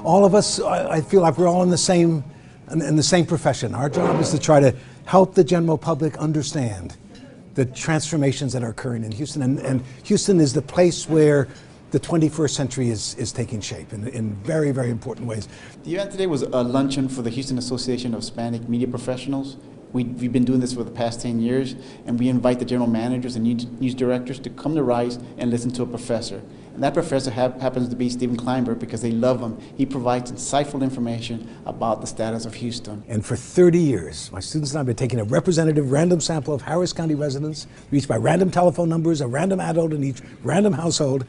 all of us, I feel like we're all in the same profession. Our job is to try to help the general public understand the transformations that are occurring in Houston. And Houston is the place where the 21st century is taking shape in very, very important ways. The event today was a luncheon for the Houston Association of Hispanic Media Professionals. We've been doing this for the past 10 years, and we invite the general managers and news directors to come to Rice and listen to a professor. And that professor happens to be Stephen Klineberg, because they love him. He provides insightful information about the status of Houston. And for 30 years, my students and I have been taking a representative random sample of Harris County residents, reached by random telephone numbers, a random adult in each random household,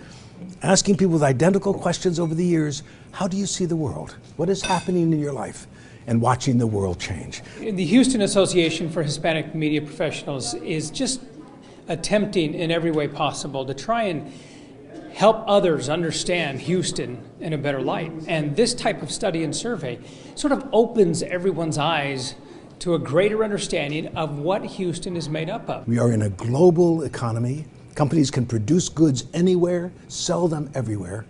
asking people with identical questions over the years, how do you see the world? What is happening in your life? And watching the world change. The Houston Association for Hispanic Media Professionals is just attempting in every way possible to try and help others understand Houston in a better light. And this type of study and survey sort of opens everyone's eyes to a greater understanding of what Houston is made up of. We are in a global economy. Companies can produce goods anywhere, sell them everywhere.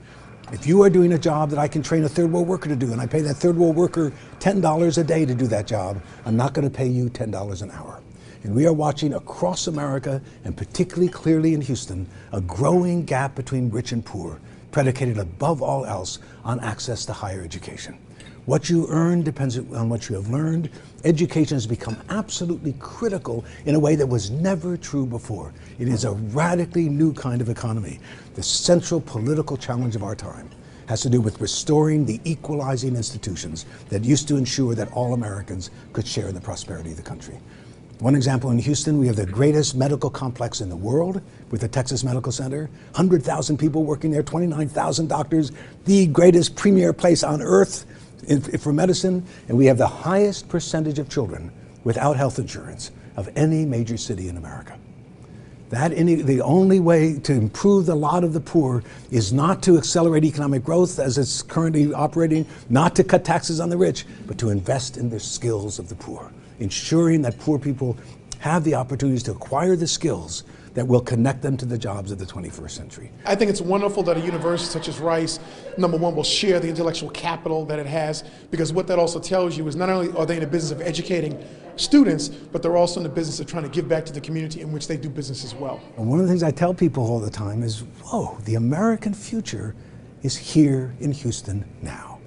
If you are doing a job that I can train a third world worker to do, and I pay that third world worker $10 a day to do that job, I'm not going to pay you $10 an hour. And we are watching across America, and particularly clearly in Houston, a growing gap between rich and poor, predicated above all else on access to higher education. What you earn depends on what you have learned. Education has become absolutely critical in a way that was never true before. It is a radically new kind of economy. The central political challenge of our time has to do with restoring the equalizing institutions that used to ensure that all Americans could share in the prosperity of the country. One example, in Houston, we have the greatest medical complex in the world with the Texas Medical Center. 100,000 people working there, 29,000 doctors, the greatest premier place on earth for medicine, and we have the highest percentage of children without health insurance of any major city in America. The only way to improve the lot of the poor is not to accelerate economic growth as it's currently operating, not to cut taxes on the rich, but to invest in the skills of the poor, ensuring that poor people have the opportunities to acquire the skills that will connect them to the jobs of the 21st century. I think it's wonderful that a university such as Rice, number one, will share the intellectual capital that it has, because what that also tells you is not only are they in the business of educating students, but they're also in the business of trying to give back to the community in which they do business as well. And one of the things I tell people all the time is, whoa, the American future is here in Houston now.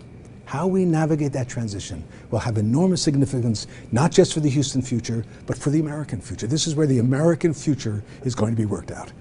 How we navigate that transition will have enormous significance, not just for the Houston future, but for the American future. This is where the American future is going to be worked out.